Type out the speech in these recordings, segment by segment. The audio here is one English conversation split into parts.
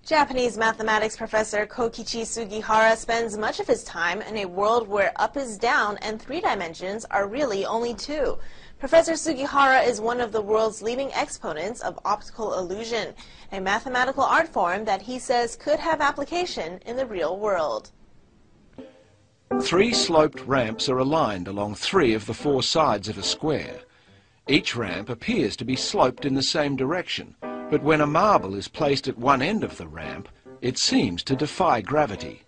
Japanese mathematics professor Kokichi Sugihara spends much of his time in a world where up is down and 3 dimensions are really only 2. Professor Sugihara is one of the world's leading exponents of optical illusion, a mathematical art form that he says could have application in the real world. 3 sloped ramps are aligned along 3 of the 4 sides of a square. Each ramp appears to be sloped in the same direction, but when a marble is placed at one end of the ramp, it seems to defy gravity.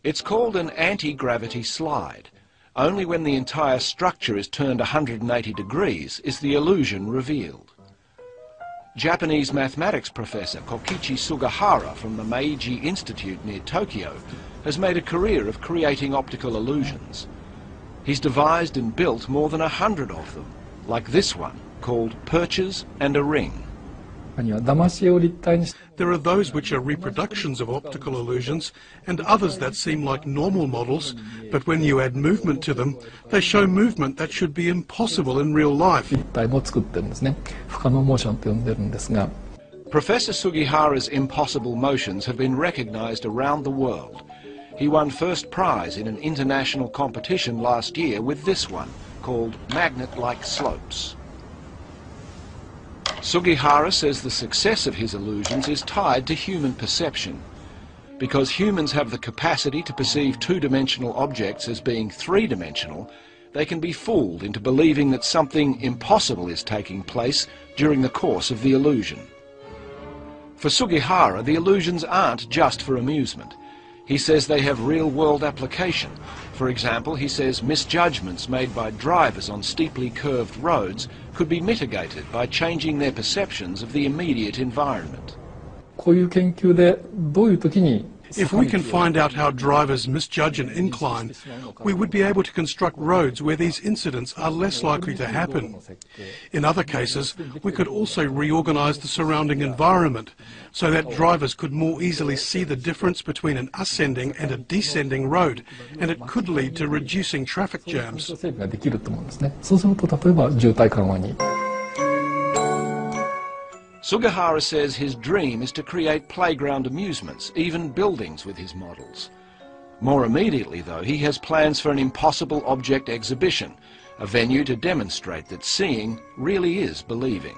It's called an anti-gravity slide. Only when the entire structure is turned 180 degrees is the illusion revealed. Japanese mathematics professor Kokichi Sugihara from the Meiji Institute near Tokyo has made a career of creating optical illusions. He's devised and built more than 100 of them, like this one, called Perches and a Ring. There are those which are reproductions of optical illusions and others that seem like normal models, but when you add movement to them, they show movement that should be impossible in real life. Professor Sugihara's impossible motions have been recognized around the world. He won first prize in an international competition last year with this one, called Magnet-like Slopes. Sugihara says the success of his illusions is tied to human perception. Because humans have the capacity to perceive 2-dimensional objects as being 3-dimensional, they can be fooled into believing that something impossible is taking place during the course of the illusion. For Sugihara, the illusions aren't just for amusement. He says they have real-world application. For example, he says misjudgments made by drivers on steeply curved roads could be mitigated by changing their perceptions of the immediate environment. If we can find out how drivers misjudge an incline, we would be able to construct roads where these incidents are less likely to happen. In other cases, we could also reorganize the surrounding environment so that drivers could more easily see the difference between an ascending and a descending road, and it could lead to reducing traffic jams. Sugihara says his dream is to create playground amusements, even buildings with his models. More immediately, though, he has plans for an impossible object exhibition, a venue to demonstrate that seeing really is believing.